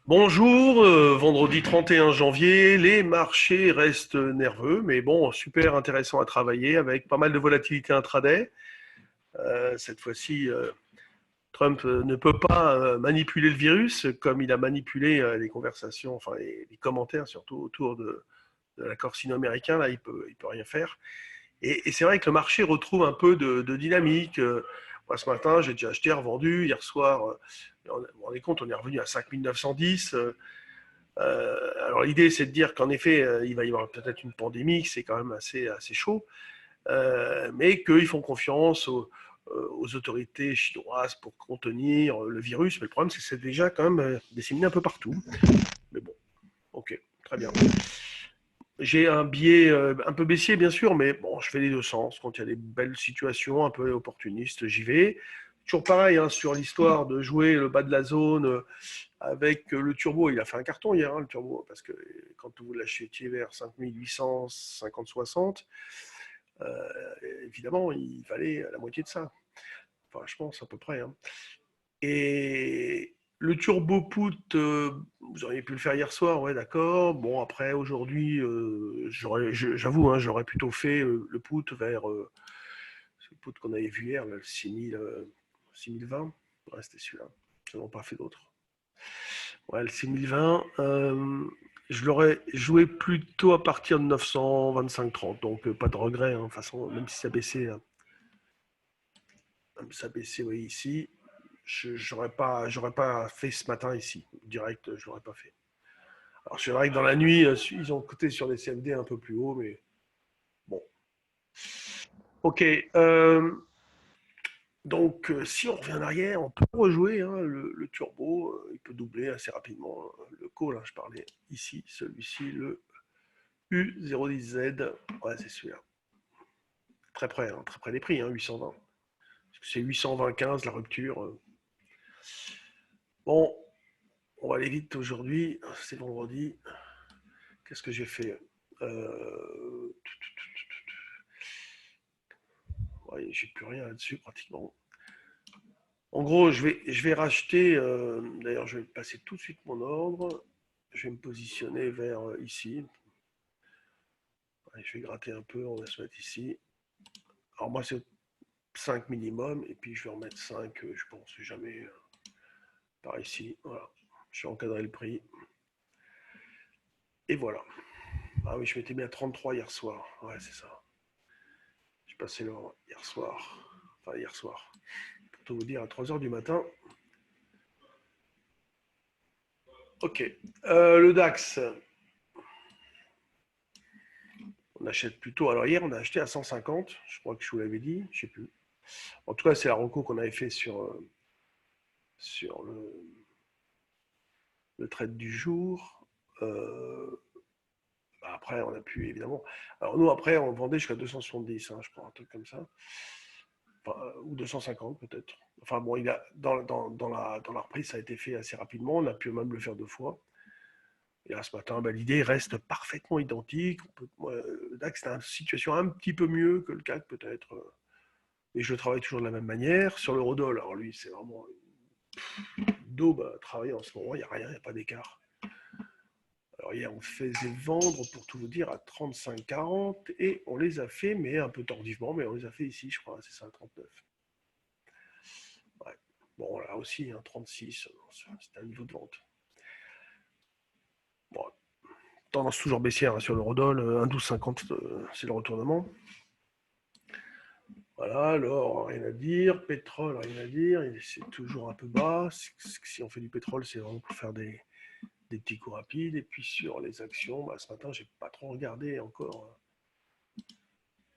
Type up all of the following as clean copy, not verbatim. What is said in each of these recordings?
Bonjour, vendredi 31 janvier, les marchés restent nerveux, mais bon, super intéressant à travailler avec pas mal de volatilité intraday. Cette fois-ci, Trump ne peut pas manipuler le virus comme il a manipulé les conversations, enfin les commentaires surtout autour de l'accord sino-américain. Là, il peut rien faire. Et c'est vrai que le marché retrouve un peu de dynamique. Moi, ce matin, j'ai déjà acheté, revendu. Hier soir, vous vous rendez compte, on est revenu à 5910. Alors l'idée, c'est de dire qu'en effet, il va y avoir peut-être une pandémie, que c'est quand même assez chaud, mais qu'ils font confiance aux autorités chinoises pour contenir le virus. Mais le problème, c'est que c'est déjà quand même disséminé un peu partout. Mais bon, ok, très bien. J'ai un biais un peu baissier, bien sûr, mais bon, je fais les deux sens. Quand il y a des belles situations un peu opportunistes, j'y vais. Toujours pareil hein, sur l'histoire de jouer le bas de la zone avec le turbo. Il a fait un carton hier, hein, le turbo, parce que quand vous l'achetiez vers 5800, 50-60, évidemment, il valait la moitié de ça. Enfin, je pense à peu près. Hein. Et le turbo put, vous auriez pu le faire hier soir, ouais, d'accord. Bon, après, aujourd'hui, j'avoue, hein, j'aurais plutôt fait le put vers ce put qu'on avait vu hier, là, le 6020. Ouais, c'était celui-là. Ils n'en pas fait d'autres. Ouais, le 6020, je l'aurais joué plutôt à partir de 925-30, donc pas de regret, hein, de toute façon, même si ça baissait, hein, même si ça baissait oui, ici, j'aurais pas fait ce matin ici, direct, je l'aurais pas fait. Alors c'est vrai que dans la nuit, ils ont coté sur des CFD un peu plus haut, mais bon. Ok, donc si on revient en arrière, on peut rejouer hein, le turbo, il peut doubler assez rapidement. Le call, hein, je parlais ici, celui-ci, le U010Z, ouais, c'est celui-là. Très près des prix, hein, 820. C'est 820-15 la rupture. Bon, on va aller vite aujourd'hui, c'est vendredi. Qu'est-ce que j'ai fait euh... ouais, j'ai plus rien là-dessus pratiquement. En gros, je vais racheter, d'ailleurs je vais passer tout de suite mon ordre. Je vais me positionner vers ici. Allez, je vais gratter un peu, on va se mettre ici. Alors moi c'est 5 minimum, et puis je vais remettre 5, je pense, jamais par ici. Voilà, je vais encadrer le prix. Et voilà. Ah oui, je m'étais mis à 33 hier soir. Ouais, c'est ça. J'ai passé l'heure hier soir. Enfin, hier soir. Pour tout vous dire, à 3 heures du matin. Ok. Le DAX, on achète plutôt. Alors, hier, on a acheté à 150. Je crois que je vous l'avais dit. Je ne sais plus. En tout cas, c'est la reco qu'on avait fait sur le trade du jour. Après, on a pu, évidemment. Alors, nous, après, on vendait jusqu'à 270, hein, je crois, un truc comme ça. Enfin, ou 250 peut-être. Enfin bon, dans la reprise, ça a été fait assez rapidement. On a pu même le faire deux fois. Et là, ce matin, ben, l'idée reste parfaitement identique. Le DAX, c'est une situation un petit peu mieux que le CAC peut-être. Et je travaille toujours de la même manière. Sur l'eurodoll, alors lui, c'est vraiment une daube à travailler en ce moment. Il n'y a rien, il n'y a pas d'écart. Alors hier, on faisait vendre, pour tout vous dire, à 35,40 et on les a fait, mais un peu tardivement, mais on les a fait ici, je crois, c'est ça, à 39. Ouais. Bon, là aussi, hein, 36, c'est un niveau de vente. Bon, tendance toujours baissière hein, sur l'eurodoll, 1,1250, c'est le retournement. Voilà, l'or, rien à dire. Pétrole, rien à dire. C'est toujours un peu bas. Si on fait du pétrole, c'est vraiment pour faire des petits coups rapides. Et puis sur les actions, bah, ce matin, j'ai pas trop regardé encore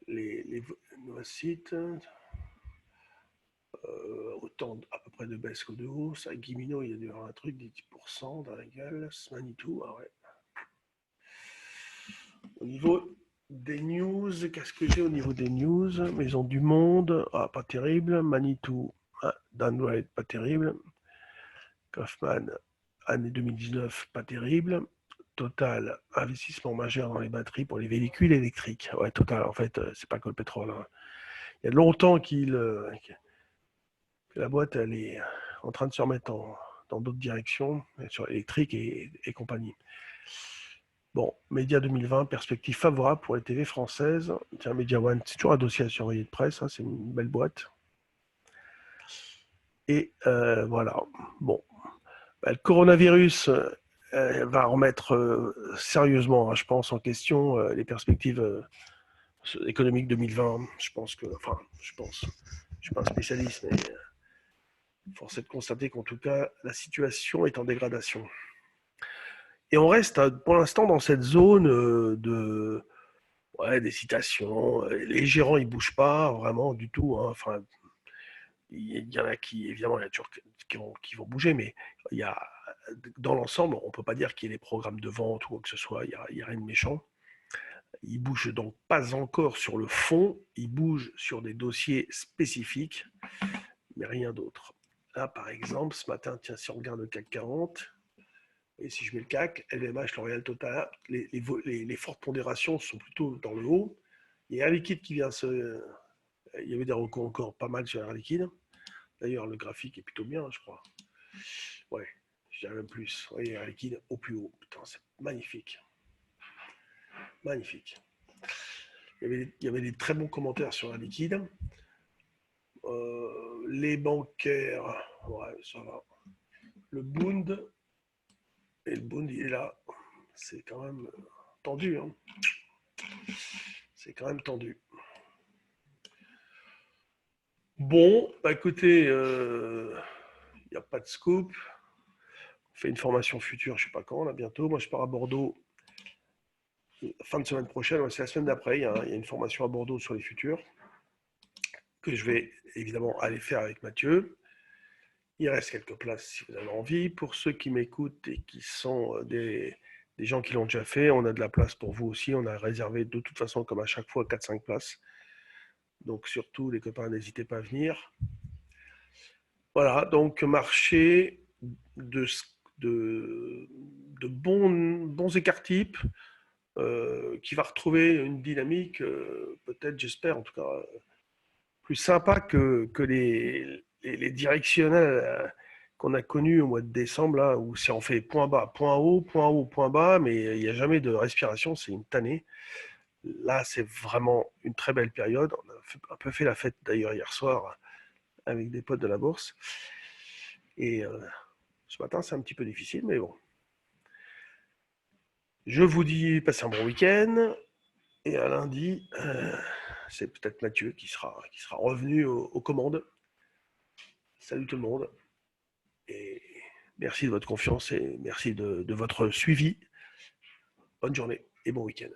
les nouveaux sites. Autant à peu près de baisse que de hausse. À Guimino, il y a dû y avoir un truc, 10% dans la gueule. Manitou, ah ouais. Au niveau des news, qu'est-ce que j'ai au niveau des news? Maison du Monde, ah, pas terrible. Manitou, ah, downgrade, pas terrible. Kaufman, année 2019, pas terrible. Total, investissement majeur dans les batteries pour les véhicules électriques. Ouais, Total, en fait, c'est pas que le pétrole. Hein. Il y a longtemps que la boîte, elle est en train de se remettre dans d'autres directions, sur l'électrique et compagnie. Bon, Média 2020, perspective favorable pour les TV françaises. Tiens, Media One, c'est toujours un dossier à surveiller de presse, hein, c'est une belle boîte. Et voilà, bon. Le coronavirus va remettre sérieusement, hein, je pense, en question les perspectives économiques 2020. Je pense que, enfin, je pense, je suis pas un spécialiste, mais force est de constater qu'en tout cas, la situation est en dégradation. Et on reste pour l'instant dans cette zone d'hésitation. Les gérants, ils bougent pas vraiment du tout, hein. Enfin, il y en a qui, évidemment, il y a toujours qui vont bouger, mais il y a, dans l'ensemble, on ne peut pas dire qu'il y ait des programmes de vente ou quoi que ce soit, il n'y a rien de méchant. Ils bougent donc pas encore sur le fond, ils bougent sur des dossiers spécifiques, mais rien d'autre. Là, par exemple, ce matin, tiens, si on regarde le CAC 40, et si je mets le CAC, LVMH, L'Oréal, Total, les fortes pondérations sont plutôt dans le haut. Il y a Air Liquide qui vient se... Il y avait des recours encore pas mal sur Air Liquide. D'ailleurs, le graphique est plutôt bien, je crois. Ouais, je dirais même plus. Vous voyez, Air Liquide au plus haut. Putain, c'est magnifique. Magnifique. Il y avait des très bons commentaires sur Air Liquide. Les bancaires, ouais, ça va. Le Bund, et le Bund, il est là. C'est quand même tendu, hein. C'est quand même tendu. Bon, bah écoutez, il n'y a pas de scoop. On fait une formation future, je ne sais pas quand, là, bientôt. Moi, je pars à Bordeaux fin de semaine prochaine, c'est la semaine d'après. Il y a une formation à Bordeaux sur les futurs que je vais évidemment aller faire avec Mathieu. Il reste quelques places si vous avez envie. Pour ceux qui m'écoutent et qui sont des gens qui l'ont déjà fait, on a de la place pour vous aussi. On a réservé de toute façon, comme à chaque fois, 4-5 places. Donc surtout, les copains, n'hésitez pas à venir. Voilà, donc marché de, de bons écarts types qui va retrouver une dynamique, peut-être, j'espère, en tout cas, plus sympa que les directionnels qu'on a connus au mois de décembre, là, où c'est on fait point bas, point haut, point haut, point bas, mais il n'y a jamais de respiration, c'est une tannée. Là, c'est vraiment une très belle période. On a un peu fait la fête d'ailleurs hier soir avec des potes de la bourse. Et ce matin, c'est un petit peu difficile, mais bon. Je vous dis, passez un bon week-end. Et à lundi, c'est peut-être Mathieu qui sera revenu aux commandes. Salut tout le monde. Et merci de votre confiance et merci de votre suivi. Bonne journée et bon week-end.